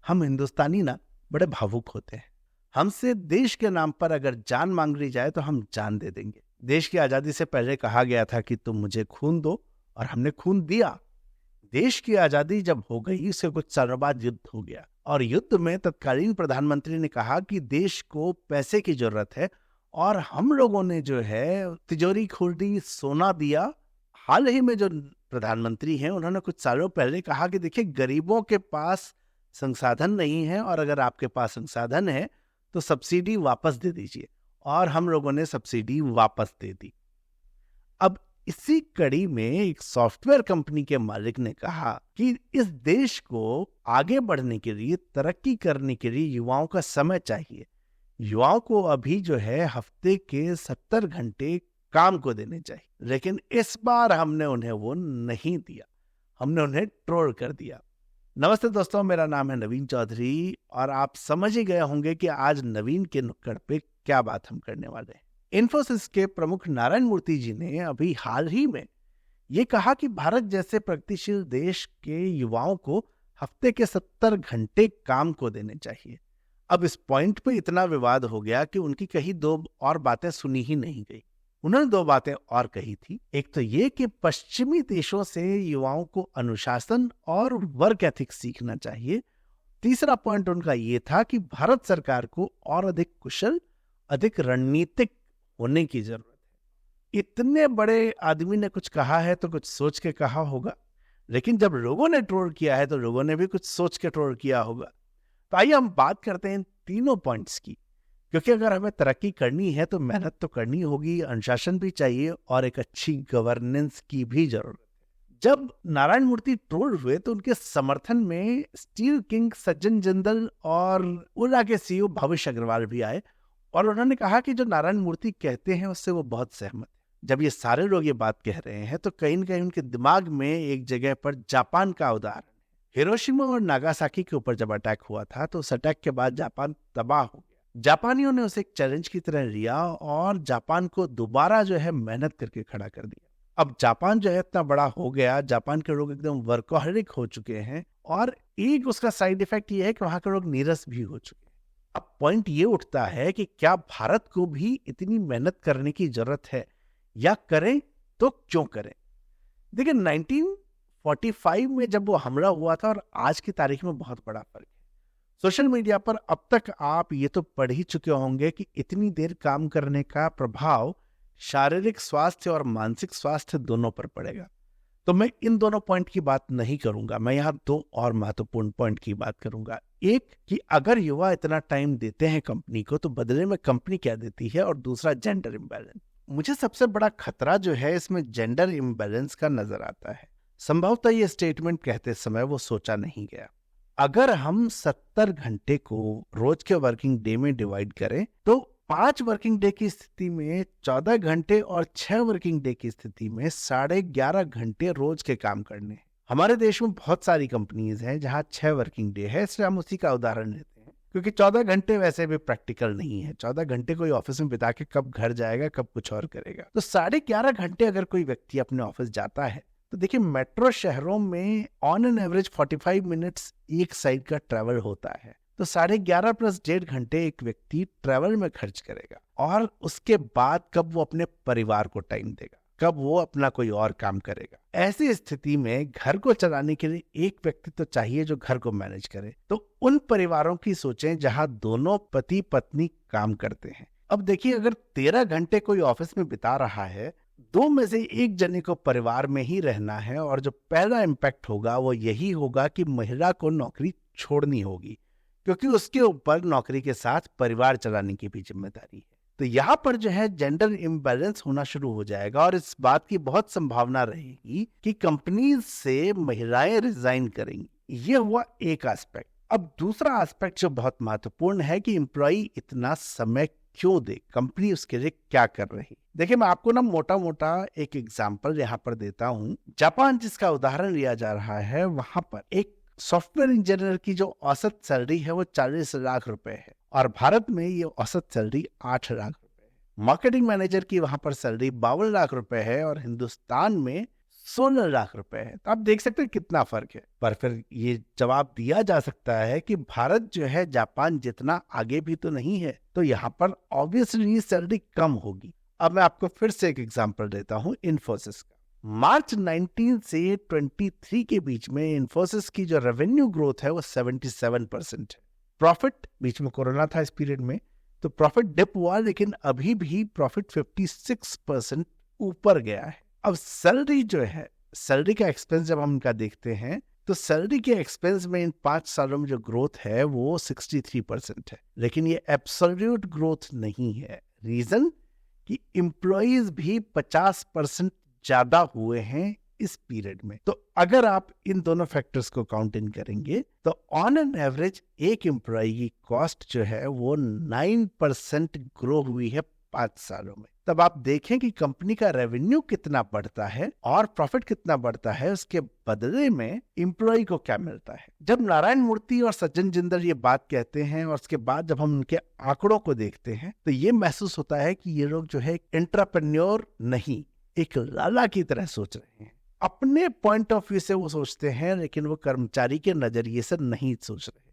हम हिंदुस्तानी ना बड़े भावुक होते हैं। हमसे देश के नाम पर अगर जान मांग ली जाए तो हम जान दे देंगे। देश की आजादी से पहले कहा गया था कि तुम मुझे खून दो, और हमने खून दिया। देश की आजादी जब हो गई, उसके कुछ सालों बाद युद्ध हो गया, और युद्ध में तत्कालीन प्रधानमंत्री ने कहा कि देश को पैसे की जरूरत है, और हम लोगों ने जो है तिजोरी खोली, सोना दिया। हाल ही में जो प्रधानमंत्री हैं, उन्होंने कुछ सालों पहले कहा कि देखिए, गरीबों के पास संसाधन नहीं है, और अगर आपके पास संसाधन है तो सब्सिडी वापस दे दीजिए। और हम लोगों ने सब्सिडी वापस दे दी। अब इसी कड़ी में एक सॉफ्टवेयर कंपनी के मालिक ने कहा कि इस देश को आगे बढ़ने के लिए, तरक्की करने के लिए युवाओं का समय चाहिए। युवाओं को अभी जो है हफ्ते के 70 घंटे काम को देने चाहिए। लेकिन इस बार हमने उन्हें वो नहीं दिया, हमने उन्हें ट्रोल कर दिया। नमस्ते दोस्तों, मेरा नाम है नवीन चौधरी, और आप समझ ही गए होंगे कि आज नवीन के नुक्कड़ पे क्या बात हम करने वाले हैं। इन्फोसिस के प्रमुख नारायण मूर्ति जी ने अभी हाल ही में ये कहा कि भारत जैसे प्रगतिशील देश के युवाओं को हफ्ते के 70 घंटे काम को देने चाहिए। अब इस पॉइंट पे इतना विवाद हो गया कि उनकी कही दो और बातें सुनी ही नहीं गई। उन्होंने दो बातें और कही थी। एक तो ये कि पश्चिमी देशों से युवाओं को अनुशासन और वर्क एथिक्स सीखना चाहिए। तीसरा पॉइंट उनका ये था कि भारत सरकार को और अधिक कुशल, अधिक रणनीतिक होने की जरूरत है। इतने बड़े आदमी ने कुछ कहा है तो कुछ सोच के कहा होगा, लेकिन जब लोगों ने ट्रोल किया है तो लोगों ने भी कुछ सोच के ट्रोल किया होगा। तो आइए हम बात करते हैं इन तीनों पॉइंट्स की, क्योंकि अगर हमें तरक्की करनी है तो मेहनत तो करनी होगी, अनुशासन भी चाहिए, और एक अच्छी गवर्नेंस की भी जरूरत है। जब नारायण मूर्ति ट्रोल हुए तो उनके समर्थन में स्टील किंग सज्जन जिंदल और ओला के सीईओ भविष्य अग्रवाल भी आए, और उन्होंने कहा कि जो नारायण मूर्ति कहते हैं उससे वो बहुत सहमत है। जब ये सारे लोग ये बात कह रहे हैं तो कहीं न कहीं उनके दिमाग में एक जगह पर जापान का उदाहरण है। हिरोशिमा और नागासाकी के ऊपर जब अटैक हुआ था तो उस अटैक के बाद जापान तबाह हो गया। जापानियों ने उसे एक चैलेंज की तरह लिया और जापान को दोबारा जो है मेहनत करके खड़ा कर दिया। अब जापान जो है इतना बड़ा हो गया, जापान के लोग एकदम वर्कोहलिक हो चुके हैं, और एक उसका साइड इफेक्ट ये है कि वहां के लोग नीरस भी हो चुके हैं। अब पॉइंट ये उठता है कि क्या भारत को भी इतनी मेहनत करने की जरूरत है, या करें तो क्यों करें। देखिए, 1945 में जब वो हमला हुआ था और आज की तारीख में बहुत बड़ा फर्क है। सोशल मीडिया पर अब तक आप ये तो पढ़ ही चुके होंगे कि इतनी देर काम करने का प्रभाव शारीरिक स्वास्थ्य और मानसिक स्वास्थ्य दोनों पर पड़ेगा। तो मैं इन दोनों पॉइंट की बात नहीं करूंगा, मैं यहाँ दो और महत्वपूर्ण पॉइंट की बात करूंगा। एक कि अगर युवा इतना टाइम देते हैं कंपनी को तो बदले में कंपनी क्या देती है, और दूसरा जेंडर इम्बैलेंस। मुझे सबसे बड़ा खतरा जो है इसमें जेंडर इम्बैलेंस का नजर आता है। संभवतः ये स्टेटमेंट कहते समय वो सोचा नहीं गया। अगर हम 70 घंटे को रोज के वर्किंग डे में डिवाइड करें तो 5 वर्किंग डे की स्थिति में 14 घंटे और 6 वर्किंग डे की स्थिति में 11.5 घंटे रोज के काम करने हैं। हमारे देश में बहुत सारी कंपनीज हैं जहां 6 वर्किंग डे है, इसलिए हम उसी का उदाहरण लेते हैं, क्योंकि 14 घंटे वैसे भी प्रैक्टिकल नहीं है। 14 घंटे कोई ऑफिस में बिता के कब घर जाएगा, कब कुछ और करेगा। तो 11.5 घंटे अगर कोई व्यक्ति अपने ऑफिस जाता है तो देखिए, मेट्रो शहरों में ऑन एन एवरेज 45 मिनट्स एक साइड का ट्रेवल होता है। तो 11.5 प्लस 1.5 घंटे एक व्यक्ति ट्रेवल में खर्च करेगा, और उसके बाद कब वो अपने परिवार को टाइम देगा, कब वो अपना कोई और काम करेगा। ऐसी स्थिति में घर को चलाने के लिए एक व्यक्ति तो चाहिए जो घर को मैनेज करे। तो उन परिवारों की सोचें जहां दोनों पति पत्नी काम करते हैं। अब देखिए, अगर 13 घंटे कोई ऑफिस में बिता रहा है, 2 में से एक जने को परिवार में ही रहना है, और जो पहला इम्पैक्ट होगा वो यही होगा कि महिला को नौकरी छोड़नी होगी, क्योंकि उसके ऊपर नौकरी के साथ परिवार चलाने की भी जिम्मेदारी है। तो यहाँ पर जो है जेंडर इम्बैलेंस होना शुरू हो जाएगा, और इस बात की बहुत संभावना रहेगी कि कंपनीज से महिलाएं रिजाइन करेंगी। ये हुआ एक एस्पेक्ट। अब दूसरा एस्पेक्ट जो बहुत महत्वपूर्ण है कि एम्प्लॉय इतना समय क्यों दे, कंपनी उसके लिए क्या कर रही। देखिए, मैं आपको ना मोटा मोटा एक एग्जांपल यहाँ पर देता हूँ। जापान जिसका उदाहरण लिया जा रहा है, वहां पर एक सॉफ्टवेयर इंजीनियर की जो औसत सैलरी है वो 40 लाख रुपए है, और भारत में ये औसत सैलरी 8 लाख रुपए है। मार्केटिंग मैनेजर की वहां पर सैलरी 52 लाख रुपए है, और हिंदुस्तान में 16 लाख रुपए है। तो आप देख सकते हैं कितना फर्क है। पर फिर ये जवाब दिया जा सकता है कि भारत जो है जापान जितना आगे भी तो नहीं है, तो यहाँ पर ऑब्वियसली सैलरी कम होगी। अब मैं आपको फिर से एक एग्जांपल देता हूँ इन्फोसिस का। मार्च 19 से 23 के बीच में इन्फोसिस की जो रेवेन्यू ग्रोथ है वो 77% है। प्रॉफिट, बीच में कोरोना था इस पीरियड में, तो प्रॉफिट डिप हुआ, लेकिन अभी भी प्रॉफिट 56% ऊपर गया है। अब सैलरी जो है, सैलरी का एक्सपेंस जब हम इनका देखते हैं, तो सैलरी के एक्सपेंस में इन 5 सालों में जो ग्रोथ है वो 63% है, लेकिन ये एब्सोल्यूट ग्रोथ नहीं है। रीजन कि एम्प्लॉइज भी 50% ज्यादा हुए हैं इस पीरियड में। तो अगर आप इन दोनों फैक्टर्स को काउंट इन करेंगे तो ऑन एन एवरेज एक एम्प्लॉय की कॉस्ट जो है वो 9% ग्रो हुई है 5 सालों में। तब आप देखें कि कंपनी का रेवेन्यू कितना बढ़ता है और प्रॉफिट कितना बढ़ता है, उसके बदले में एम्प्लॉय को क्या मिलता है। जब नारायण मूर्ति और सज्जन जिंदल ये बात कहते हैं और उसके बाद जब हम उनके आंकड़ों को देखते हैं तो ये महसूस होता है कि ये लोग जो है एंटरप्रेन्योर नहीं, एक लाला की तरह सोच रहे हैं। अपने पॉइंट ऑफ व्यू से वो सोचते हैं, लेकिन वो कर्मचारी के नजरिए से नहीं सोच रहे।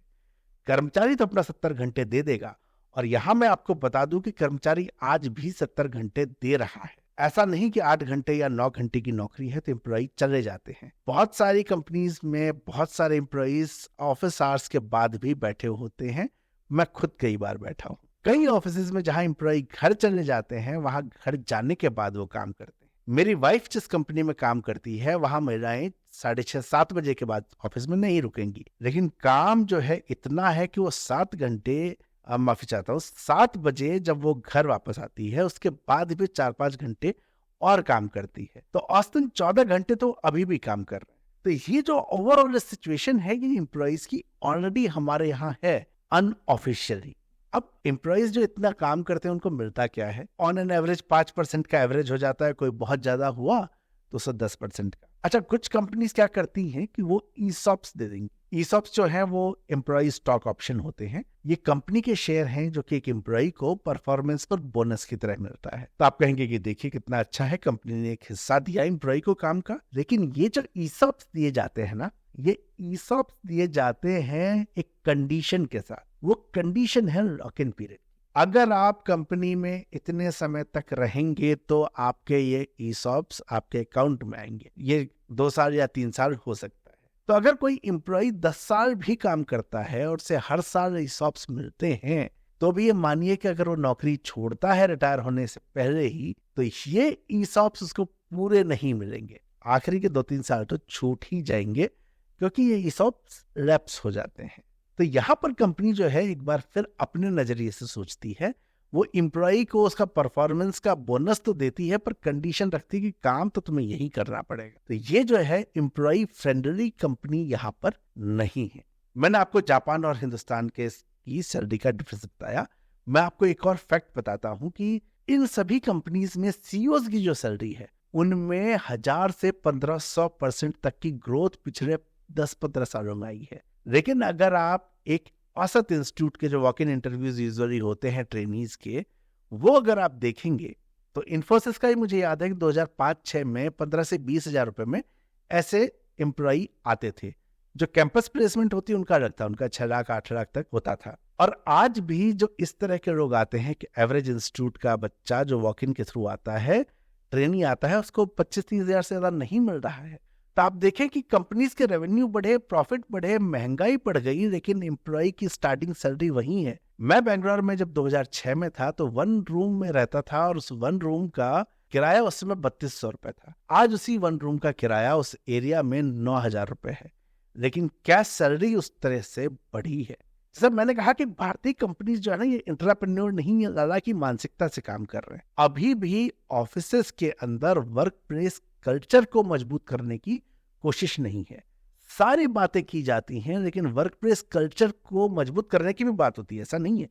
कर्मचारी तो अपना 70 घंटे दे देगा, और यहां मैं आपको बता दूं कि कर्मचारी आज भी 70 घंटे दे रहा है। ऐसा नहीं कि 8 घंटे या 9 घंटे की नौकरी है तो एम्प्लॉय चले जाते हैं। बहुत सारी कंपनीज में बहुत सारे एम्प्लॉइज ऑफिस आवर्स के बाद भी बैठे होते हैं। मैं खुद कई बार बैठा हूँ। कई ऑफिस में जहां एम्प्लॉय घर चले जाते हैं, वहां घर जाने के बाद वो काम करते हैं। मेरी वाइफ जिस कंपनी में काम करती है वहां महिलाएं 6:30-7 बजे के बाद ऑफिस में नहीं रुकेंगी, लेकिन काम जो है इतना है कि वो 7 घंटे, माफी चाहता हूँ, 7 बजे जब वो घर वापस आती है उसके बाद भी 4-5 घंटे और काम करती है। तो औसतन 14 घंटे तो अभी भी काम कर रहे हैं। तो ये जो ओवरऑल सिचुएशन है ये एम्प्लॉइज की ऑलरेडी हमारे यहाँ है अनऑफिशियली। अब एम्प्लॉइज जो इतना काम करते हैं उनको मिलता क्या है? ऑन एन एवरेज 5% का एवरेज हो जाता है, कोई बहुत ज्यादा हुआ तो 10% का। अच्छा, कुछ कंपनीज क्या करती हैं कि वो ईसॉप्स दे देंगी। ईसॉप्स जो है वो एम्प्लॉय स्टॉक ऑप्शन होते हैं। ये कंपनी के शेयर हैं जो कि एक एम्प्लॉय को परफॉर्मेंस पर बोनस की तरह मिलता है। तो आप कहेंगे कि देखिए कितना अच्छा है, कंपनी ने एक हिस्सा दिया एम्प्लॉय को काम का। लेकिन ये जो ईसॉप्स दिए जाते हैं ना, ये ईसॉप्स दिए जाते हैं एक कंडीशन के साथ। वो कंडीशन है लॉक इन पीरियड। अगर आप कंपनी में इतने समय तक रहेंगे तो आपके ये ईसॉप्स आपके अकाउंट में आएंगे। ये 2 साल या 3 साल हो सकता है। तो अगर कोई एम्प्लॉय 10 साल भी काम करता है और उसे हर साल ईसॉप्स मिलते हैं, तो भी ये मानिए कि अगर वो नौकरी छोड़ता है रिटायर होने से पहले ही, तो ये ईसॉप्स उसको पूरे नहीं मिलेंगे। आखिरी के 2-3 साल तो छूट ही जाएंगे, क्योंकि ये ईसॉप्स लैप्स हो जाते हैं। तो यहाँ पर कंपनी जो है एक बार फिर अपने नजरिए से सोचती है। वो एम्प्लॉय को उसका परफॉर्मेंस का बोनस तो देती है, पर कंडीशन रखती है कि काम तो तुम्हें यही करना पड़ेगा। तो ये जो है एम्प्लॉय फ्रेंडली कंपनी यहाँ पर नहीं है। मैंने आपको जापान और हिंदुस्तान के की सैलरी का डिफरेंस बताया। मैं आपको एक और फैक्ट बताता हूँ कि इन सभी कंपनीज में सीईओज की जो सैलरी है उनमें 1000 से 1500% तक की ग्रोथ पिछले 10-15 सालों में आई है। लेकिन अगर आप एक औसत इंस्टीट्यूट के जो वॉक इन इंटरव्यूज यूजुअली होते हैं ट्रेनीज के, वो अगर आप देखेंगे तो इन्फोसिस का ही मुझे याद है कि 2005-06 में 15 से 20 हजार रुपए में ऐसे एम्प्लॉय आते थे। जो कैंपस प्लेसमेंट होती है उनका अलग था, उनका 6 लाख 8 लाख तक होता था। और आज भी जो इस तरह के लोग आते हैं कि एवरेज इंस्टीट्यूट का बच्चा जो वॉक इन के थ्रू आता है, ट्रेनी आता है, उसको 25-30 हजार से ज्यादा नहीं मिल रहा है। तो आप देखें कि कंपनीज के रेवेन्यू बढ़े, प्रॉफिट बढ़े, महंगाई बढ़ गई, लेकिन एम्प्लॉय की स्टार्टिंग सैलरी वही है। मैं बेंगलोर में जब 2006 में था तो 1 रूम में रहता था और उस 1 रूम का किराया उस समय 3200 रुपए था। आज उसी 1 रूम का किराया उस एरिया में 9000 रुपए है, लेकिन क्या सैलरी उस तरह से बढ़ी है। जैसे मैंने कहा कि भारतीय कंपनीज जो है ना, ये एंटरप्रेन्योर नहीं है, लाला की मानसिकता से काम कर रहे हैं। अभी भी ऑफिसेस के अंदर वर्क प्लेस कल्चर को मजबूत करने की कोशिश नहीं है। सारी बातें की जाती हैं, लेकिन वर्क प्लेस कल्चर को मजबूत करने की भी बात होती है, ऐसा नहीं है।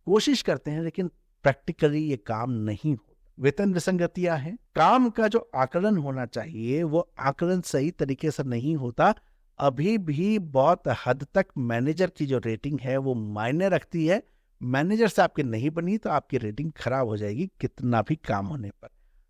कोशिश करते हैं, लेकिन प्रैक्टिकली ये काम नहीं होता। वेतन विसंगतियां हैं, काम का जो आकलन होना चाहिए वो आकलन सही तरीके से नहीं होता। अभी भी बहुत हद तक मैनेजर की जो रेटिंग है वो मायने रखती है। मैनेजर से आपकी नहीं बनी तो आपकी रेटिंग खराब हो जाएगी कितना भी काम होने पर।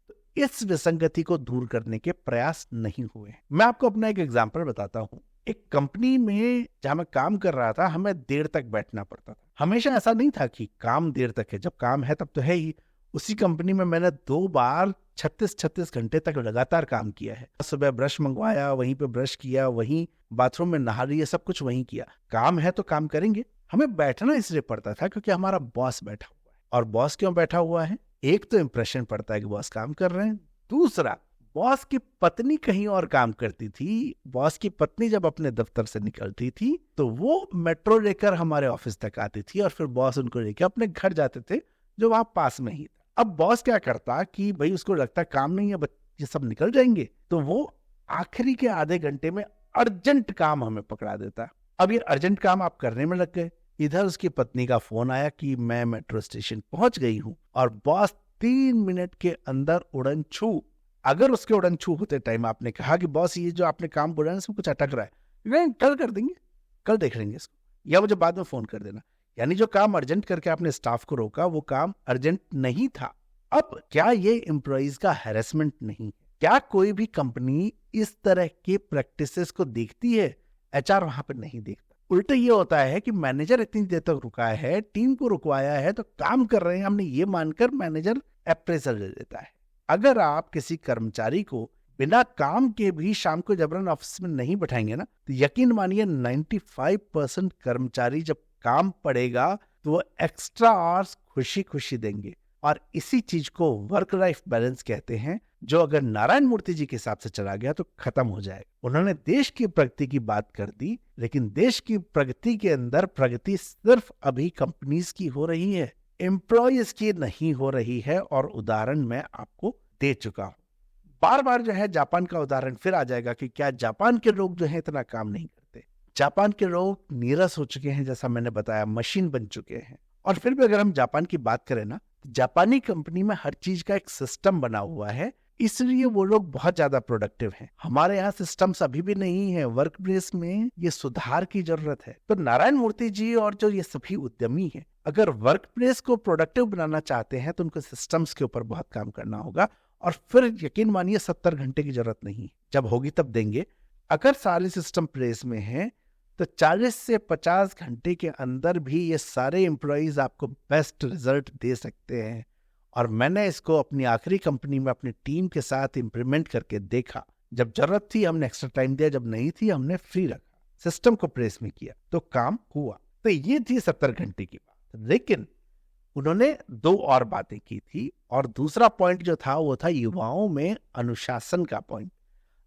तो इस विसंगति को दूर करने के प्रयास नहीं हुए। मैं आपको अपना एक एग्जाम्पल बताता हूँ। एक कंपनी में जहां मैं काम कर रहा था, हमें देर तक बैठना पड़ता था। हमेशा ऐसा नहीं था कि काम देर तक है, जब काम है तब तो है ही। उसी कंपनी में मैंने 2 बार 36 घंटे तक लगातार काम किया है। सुबह ब्रश मंगवाया, वहीं पे ब्रश किया, वहीं बाथरूम में नहा रही है, सब कुछ वहीं किया। काम है तो काम करेंगे। हमें बैठना इसलिए पड़ता था क्योंकि हमारा बॉस बैठा हुआ है। और बॉस क्यों बैठा हुआ है? एक तो इंप्रेशन पड़ता है कि बॉस काम कर रहे हैं, दूसरा बॉस की पत्नी कहीं और काम करती थी। बॉस की पत्नी जब अपने दफ्तर से निकलती थी तो वो मेट्रो लेकर हमारे ऑफिस तक आती थी और फिर बॉस उनको लेकर अपने घर जाते थे जो वहां पास में ही था। अब बॉस क्या करता कि भाई उसको लगता काम नहीं है, ये सब निकल जाएंगे, तो वो आखिरी के आधे घंटे में अर्जेंट काम हमें पकड़ा देता। अब ये अर्जेंट काम आप करने में लग गए। इधर उसकी पत्नी का फोन आया कि मैं मेट्रो स्टेशन पहुंच गई हूं और बॉस 3 मिनट के अंदर उड़न छू। अगर उसके उड़न छू होते टाइम आपने कहा कि बॉस ये जो आपने काम बोला है इसमें कुछ अटक रहा है, नहीं कल कर देंगे, कल देख लेंगे इसको, या मुझे बाद में फोन कर देना, यानी जो काम अर्जेंट करके आपने स्टाफ को रोका वो काम अर्जेंट नहीं था। अब क्या ये एम्प्लॉइज का हैरेसमेंट नहीं है? क्या कोई भी कंपनी इस तरह के प्रैक्टिसेस को देखती है? एचआर वहां पर नहीं देखता। उल्टा ये होता है कि मैनेजर इतनी देर तक रुका है, टीम को रुकवाया है तो काम कर रहे हैं हमने ये मानकर मैनेजर अप्रेजल दे देता है। अगर आप किसी कर्मचारी को बिना काम के भी शाम को जबरन ऑफिस में नहीं बैठाएंगे ना, तो यकीन मानिए 95% कर्मचारी जब काम पड़ेगा तो वो एक्स्ट्रा आवर्स खुशी खुशी देंगे। और इसी चीज को वर्क लाइफ बैलेंस कहते हैं, जो अगर नारायण मूर्ति जी के हिसाब से चला गया तो खत्म हो जाएगा। उन्होंने देश की प्रगति की बात कर दी, लेकिन देश की प्रगति के अंदर प्रगति सिर्फ अभी कंपनीज की हो रही है, एम्प्लॉयज की नहीं हो रही है। और उदाहरण मैं आपको दे चुका हूं। बार बार जो है जापान का उदाहरण फिर आ जाएगा कि क्या जापान के लोग जो है इतना काम नहीं करते। जापान के लोग नीरस हो चुके हैं, जैसा मैंने बताया, मशीन बन चुके हैं। और फिर भी अगर हम जापान की बात करें ना, तो जापानी कंपनी में हर चीज का एक सिस्टम बना हुआ है, इसलिए वो लोग बहुत ज्यादा प्रोडक्टिव हैं। हमारे यहाँ सिस्टम्स अभी भी नहीं है। वर्क प्लेस में ये सुधार की जरूरत है। तो नारायण मूर्ति जी और जो ये सभी उद्यमी हैं, अगर वर्क प्लेस को प्रोडक्टिव बनाना चाहते हैं तो उनको सिस्टम्स के ऊपर बहुत काम करना होगा। और फिर यकीन मानिए 70 घंटे की जरूरत नहीं, जब होगी तब देंगे। अगर सारे सिस्टम प्लेस में है तो 40 से 50 घंटे के अंदर भी ये सारे एम्प्लॉइज आपको बेस्ट रिजल्ट दे सकते हैं। और मैंने इसको अपनी आखिरी कंपनी में अपनी टीम के साथ इंप्लीमेंट करके देखा। जब जरूरत थी हमने एक्स्ट्रा टाइम दिया, जब नहीं थी हमने फ्री रखा, सिस्टम को प्लेस में किया तो काम हुआ। तो ये थी 70 घंटे की बात। लेकिन उन्होंने 2 और बातें की थी, और दूसरा पॉइंट जो था वो था युवाओं में अनुशासन का पॉइंट।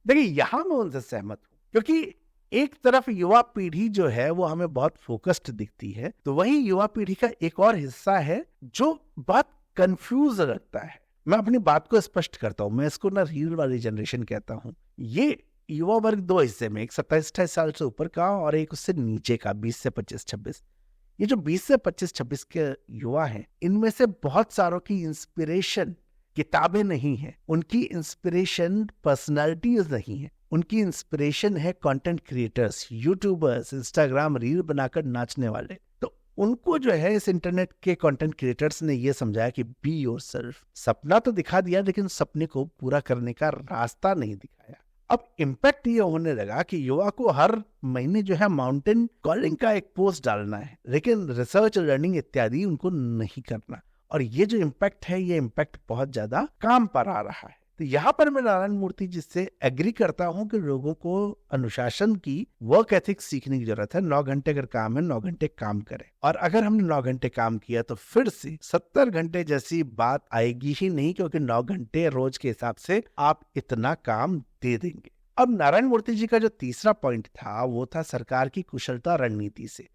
देखिए यहां मैं उनसे सहमत हूं, क्योंकि एक तरफ युवा पीढ़ी जो है वो हमें बहुत फोकस्ड दिखती है, तो वही युवा पीढ़ी का एक और हिस्सा है जो बहुत कंफ्यूज लगता है। मैं अपनी बात को स्पष्ट करता हूं, मैं इसको ना रील वाली जनरेशन कहता हूं। ये युवा वर्ग 2 हिस्से में, एक 27-28 साल से ऊपर का और एक उससे नीचे का 20 से 25-26। ये जो 20 से 25-26 के युवा हैं, इनमें से बहुत सारों की इंस्पिरेशन किताबें नहीं है, उनकी इंस्पिरेशन पर्सनालिटीज नहीं है, उनकी इंस्पिरेशन है content creators, YouTubers, Instagram reel बनाकर नाचने वाले। तो उनको जो है इस इंटरनेट के कंटेंट क्रिएटर्स ने ये समझाया कि बी योरसेल्फ। सपना तो दिखा दिया, लेकिन सपने को पूरा करने का रास्ता नहीं दिखाया। अब इम्पैक्ट ये होने लगा कि युवा को हर महीने जो है माउंटेन कॉलिंग का एक पोस्ट डालना है, लेकिन रिसर्च, लर्निंग इत्यादि उनको नहीं करना। और ये जो इम्पैक्ट है, ये इम्पैक्ट बहुत ज्यादा काम पर आ रहा है। तो यहाँ पर मैं नारायण मूर्ति जी से एग्री करता हूँ कि लोगों को अनुशासन की, वर्क एथिक्स सीखने की जरूरत है। 9 घंटे अगर काम है, 9 घंटे काम करें। और अगर हमने 9 घंटे काम किया तो फिर से 70 घंटे जैसी बात आएगी ही नहीं, क्योंकि 9 घंटे रोज के हिसाब से आप इतना काम दे देंगे। अब नारायण मूर्ति जी का जो तीसरा पॉइंट था वो था सरकार की कुशलता रणनीति से।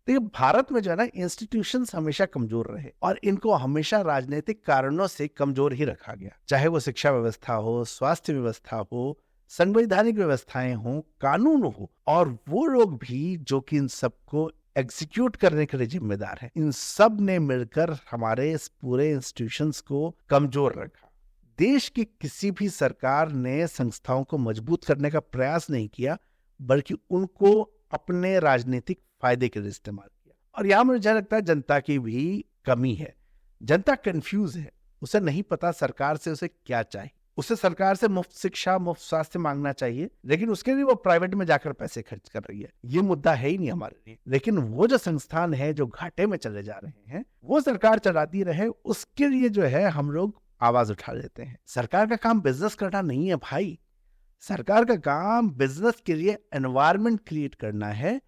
देखिए भारत में जो है ना, इंस्टीट्यूशंस हमेशा कमजोर रहे और इनको हमेशा राजनीतिक कारणों से कमजोर ही रखा गया। चाहे वो शिक्षा व्यवस्था हो, स्वास्थ्य व्यवस्था हो, संवैधानिक व्यवस्थाएं हो, कानून हो, और वो लोग भी जो कि इन सबको एग्जीक्यूट करने के लिए जिम्मेदार हैं, इन सब ने मिलकर हमारे इस पूरे इंस्टीट्यूशंस को कमजोर रखा। देश की किसी भी सरकार ने संस्थाओं को मजबूत करने का प्रयास नहीं किया, बल्कि उनको अपने राजनीतिक फायदे के लिए इस्तेमाल किया। और यहां मुझे लगता है जनता की भी कमी है। जनता कंफ्यूज है, उसे नहीं पता सरकार से उसे क्या चाहिए। उसे सरकार से मुफ्त शिक्षा, मुफ्त स्वास्थ्य मांगना चाहिए, लेकिन उसके लिए वो प्राइवेट में जाकर पैसे खर्च कर रही है। ये मुद्दा है ही नहीं हमारे लिए। लेकिन वो जो संस्थान है जो घाटे में चले जा रहे हैं, वो सरकार चलाती रहे, उसके लिए जो है हम लोग आवाज उठा लेते हैं। सरकार का काम बिजनेस करना नहीं है भाई। सरकार का काम बिजनेस के लिए एनवायरनमेंट क्रिएट करना है,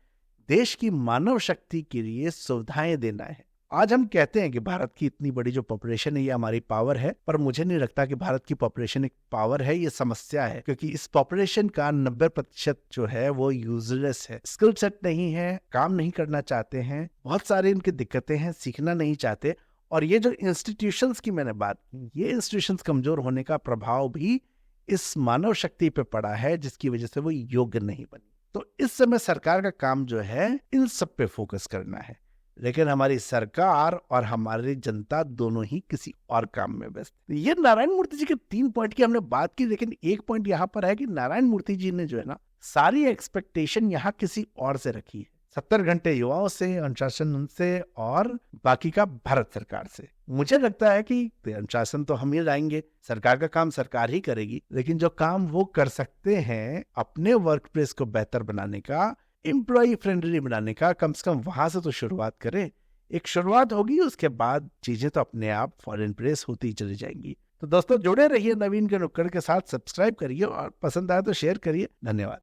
देश की मानव शक्ति के लिए सुविधाएं देना है। आज हम कहते हैं कि भारत की इतनी बड़ी जो पॉपुलेशन है ये हमारी पावर है, पर मुझे नहीं लगता कि भारत की पॉपुलेशन एक पावर है, ये समस्या है। क्योंकि इस पॉपुलेशन का 90% जो है वो यूजलेस है, स्किल सेट नहीं है, काम नहीं करना चाहते हैं, बहुत सारी इनकी दिक्कतें हैं, सीखना नहीं चाहते। और ये जो इंस्टीट्यूशंस की मैंने बात की, ये इंस्टीट्यूशंस कमजोर होने का प्रभाव भी इस मानव शक्ति पे पड़ा है, जिसकी वजह से वो योग्य नहीं बनी। तो इस समय सरकार का काम जो है इन सब पे फोकस करना है, लेकिन हमारी सरकार और हमारी जनता दोनों ही किसी और काम में व्यस्त। ये नारायण मूर्ति जी के 3 पॉइंट की हमने बात की, लेकिन एक पॉइंट यहाँ पर है कि नारायण मूर्ति जी ने जो है ना सारी एक्सपेक्टेशन यहाँ किसी और से रखी है। 70 घंटे युवाओं से, अनुशासन उनसे और बाकी का भारत सरकार से। मुझे लगता है कि अनुशासन तो हम ही लाएंगे, सरकार का काम सरकार ही करेगी, लेकिन जो काम वो कर सकते हैं अपने वर्क प्लेस को बेहतर बनाने का, एम्प्लॉय फ्रेंडली बनाने का, कम से कम वहां से तो शुरुआत करें। एक शुरुआत होगी, उसके बाद चीजें तो अपने आप फॉरेन प्रेस होती ही चली जाएंगी। तो दोस्तों जुड़े रहिए नवीन के नुक्कड़ के साथ, सब्सक्राइब करिए और पसंद आए तो शेयर करिए। धन्यवाद।